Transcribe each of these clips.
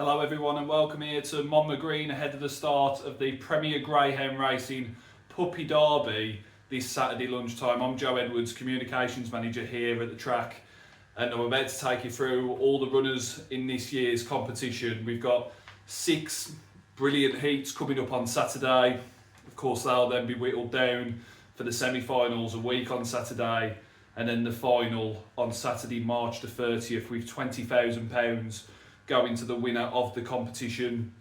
Hello everyone and welcome here to Monmouth Green ahead of the start of the Premier Greyhound Racing Puppy Derby this Saturday lunchtime. I'm Joe Edwards, Communications Manager here at the track, and I'm about to take you through all the runners in this year's competition. We've got 6 brilliant heats coming up on Saturday. Of course they'll then be whittled down for the semi-finals a week on Saturday, and then the final on Saturday, March the 30th, with £20,000 going to the winner of the competition.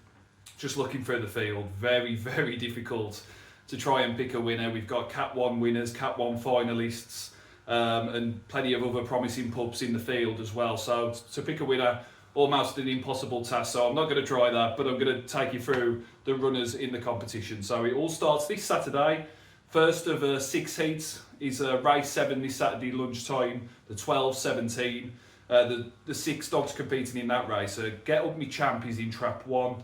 Just looking through the field, very, very difficult to try and pick a winner. We've got Cat 1 winners, Cat 1 finalists, and plenty of other promising pups in the field as well. So to pick a winner, almost an impossible task. So I'm not going to try that, but I'm going to take you through the runners in the competition. So it all starts this Saturday. First of 6 heats is race 7 this Saturday lunchtime, the 12-17. The 6 dogs competing in that race. Get Up Me Champ is in trap 1.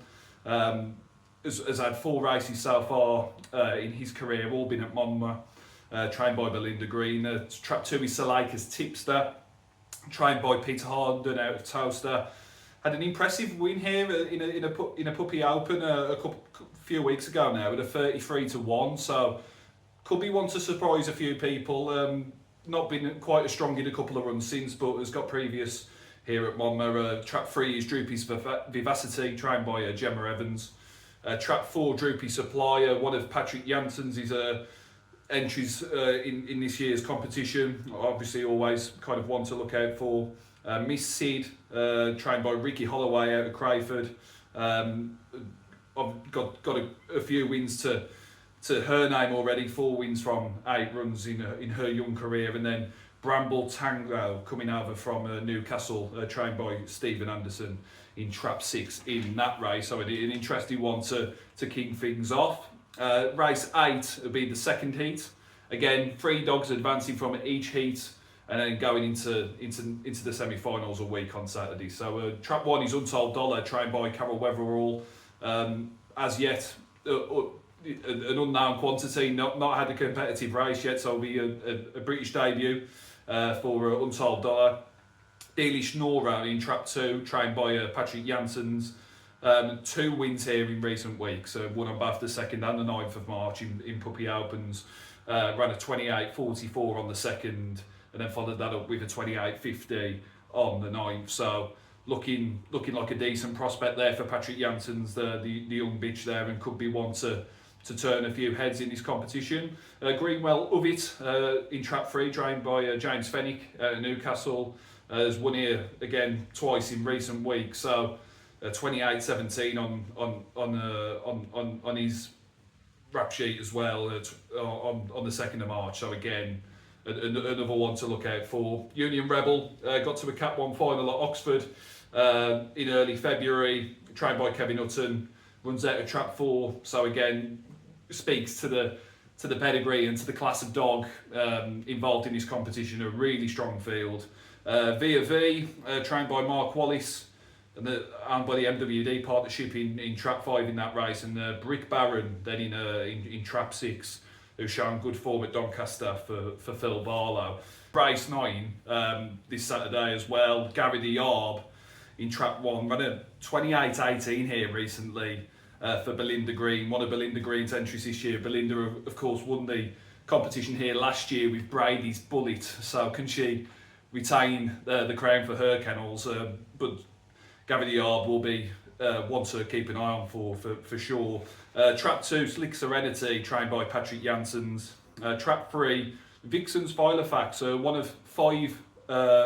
Has had 4 races so far in his career, all been at Monmouth, trained by Belinda Green. Trap 2 is Salika's Tipster, trained by Peter Harden out of Toaster. Had an impressive win here in a puppy open a few weeks ago now with a 33-1. So could be one to surprise a few people. Not been quite as strong in a couple of runs since, but has got previous here at Monmouth. Trap 3 is Droopy's Vivacity, trained by Gemma Evans. Trap 4, Droopy Supplier, one of Patrick Jansen's entries in this year's competition. Obviously always kind of one to look out for. Miss Sid, trained by Ricky Holloway out of Crayford. I've got a few wins to her name already, 4 wins from 8 runs in her young career. And then Bramble Tango coming over from Newcastle, trained by Stephen Anderson in trap 6 in that race. So an interesting one to kick things off. Race 8 will be the second heat. Again, 3 dogs advancing from each heat and then going into the semi-finals a week on Saturday. So trap 1 is Untold Dollar, trained by Carol Weatherall. As yet, an unknown quantity, not had a competitive race yet, so it'll be a British debut for Untold Dollar. Daily Schnorrer in trap 2, trained by Patrick Jansen's. 2 wins here in recent weeks, one on both the 2nd and the 9th of March in Puppy Opens. Ran a 28.44 on the 2nd, and then followed that up with a 28.50 on the 9th. So looking like a decent prospect there for Patrick Jansen's, the young bitch there, and could be one to turn a few heads in this competition. Greenwell Uvit in trap 3, trained by James Fennick at Newcastle, has won here again twice in recent weeks. So 28.17 on his rap sheet as well on the 2nd of March. So again, another one to look out for. Union Rebel got to a Cat 1 final at Oxford in early February, trained by Kevin Hutton, runs out of trap 4. So again, speaks to the pedigree and to the class of dog involved in this competition. A really strong field. Via V, trained by Mark Wallace, and owned by the MWD partnership in trap 5 in that race, and Brick Baron then in trap 6, who's shown good form at Doncaster for Phil Barlow. Race 9 this Saturday as well. Gary the Yarb in trap 1, ran a 28.18 here recently. For Belinda Green, one of Belinda Green's entries this year. Belinda, of course, won the competition here last year with Brady's Bullet. So can she retain the crown for her kennels? But Gavin the Yarb will be one to keep an eye on for sure. Trap 2, Slick Serenity, trained by Patrick Jansen's. Trap 3, Vixen's Filofax, one of 5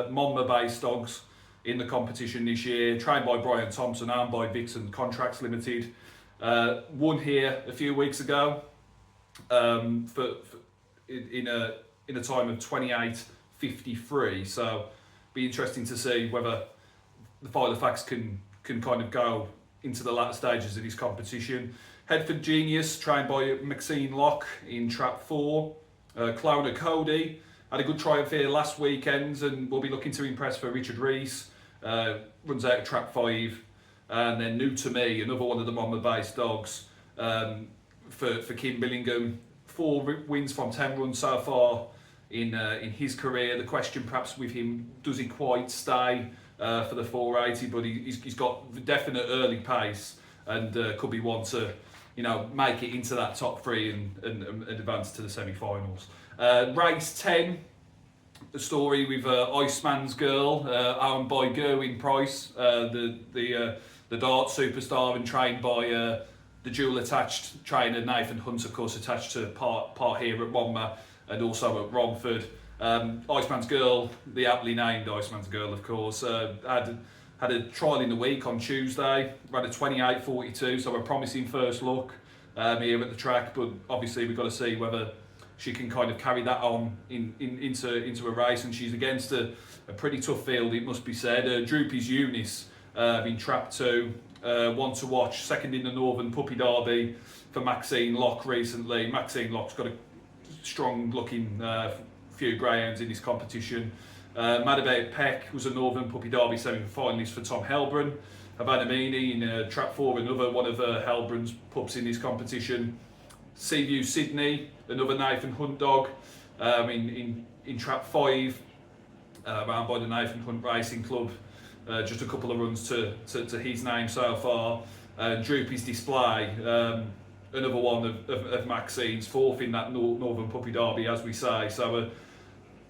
Monmouth-based dogs in the competition this year, trained by Brian Thompson, owned by Vixen Contracts Limited. Won here a few weeks ago in a time of 28.53. So be interesting to see whether the Filofax can kind of go into the latter stages of this competition. Headford Genius, trained by Maxine Locke in trap 4. Clowner Cody had a good triumph here last weekend and will be looking to impress for Richard Rees. Runs out of trap 5. And then New to Me, another one of the Monmouth-based dogs for Kim Billingham. 4 wins from 10 runs so far in his career. The question perhaps with him, does he quite stay for the 480, but he's got definite early pace and could be one to, make it into that top three and advance to the semi-finals. Race 10, the story with Iceman's Girl, owned by Gerwin Price, the dart superstar and trained by the dual-attached trainer Nathan Hunt, of course, attached to part here at Monmouth and also at Romford. Iceman's Girl, the aptly named Iceman's Girl, of course, had a trial in the week on Tuesday, ran a 28.42, so a promising first look here at the track, but obviously we've got to see whether she can kind of carry that on into a race, and she's against a pretty tough field, it must be said. Droopy's Eunice in Trap 2, one to watch, second in the Northern Puppy Derby for Maxine Locke recently. Maxine Locke's got a strong looking few greyhounds in this competition. Mad About Peck was a Northern Puppy Derby semi-finalist for Tom Helbron. Abanamini in Trap 4, another one of Helbron's pups in this competition. Seaview Sydney, another Nathan Hunt dog in Trap 5, around by the Nathan Hunt Racing Club. Just a couple of runs to his name so far. Droopy's Display, another one of Maxine's, fourth in that Northern Puppy Derby, as we say. So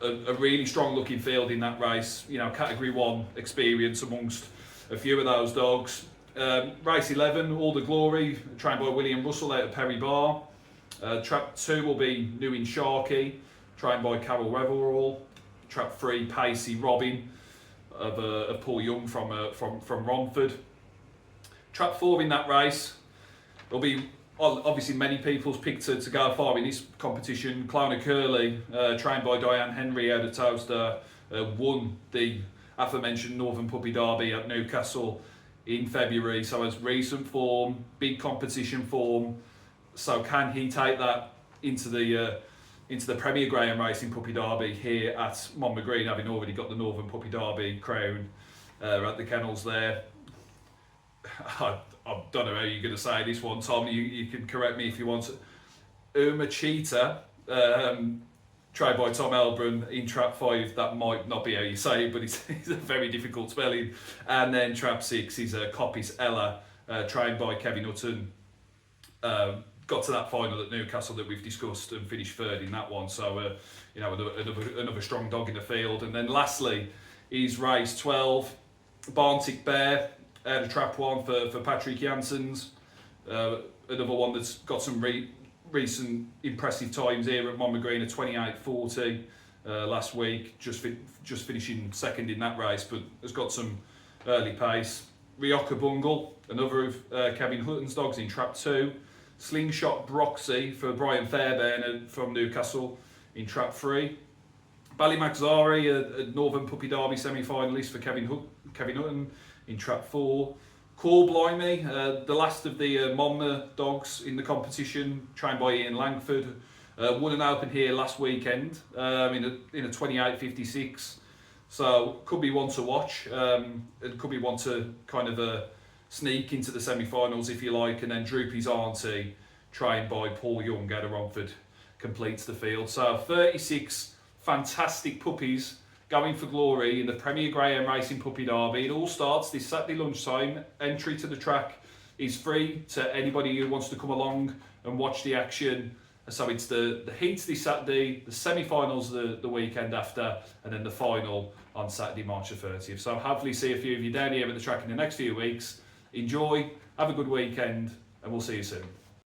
a really strong looking field in that race. Category 1 experience amongst a few of those dogs. Race 11, All the Glory, trained by William Russell out of Perry Bar. Trap 2 will be New in Sharkey, trained by Carol Reverall. Trap 3, Pacey Robin of Paul Young from Romford. Trap 4 in that race will be obviously many people's pick to go far in this competition. Clowner Curly, trained by Diane Henry out of Towster, won the aforementioned Northern Puppy Derby at Newcastle in February, so has recent form, big competition form. So can he take that into the Premier Greyhound Racing Puppy Derby here at Monmouth Green, having already got the Northern Puppy Derby crown at the kennels there? I don't know how you're going to say this one, Tom. You can correct me if you want. Uma Cheetah, tried by Tom Elbron in Trap 5. That might not be how you say it, but it's a very difficult spelling. And then Trap 6 is Coppice Ella, trained by Kevin Hutton. Got to that final at Newcastle that we've discussed and finished third in that one. So, another strong dog in the field. And then lastly is race 12, Barntic Bear, out of Trap 1 for Patrick Janssens. Another one that's got some recent impressive times here at Monmouth Green, a 28.40 last week, just finishing second in that race, but has got some early pace. Rioja Bungle, another of Kevin Hutton's dogs in Trap 2. Slingshot Broxy for Brian Fairbairn from Newcastle in Trap 3. Ballymaxari, a Northern Puppy Derby semi-finalist for Kevin Hutton in Trap 4. Call Blimey, the last of the Monmouth dogs in the competition, trained by Ian Langford. Won an open here last weekend in a 28.56. So could be one to watch. It could be one to kind of sneak into the semi-finals if you like. And then Droopy's Auntie, trained by Paul Young out of Romford, completes the field. So 36 fantastic puppies going for glory in the Premier Greyhound Racing Puppy Derby. It all starts this Saturday lunchtime. Entry to the track is free to anybody who wants to come along and watch the action. So it's the heats this Saturday, the semi-finals the weekend after, and then the final on Saturday, March the 30th. So hopefully see a few of you down here at the track in the next few weeks. Enjoy, have a good weekend, and we'll see you soon.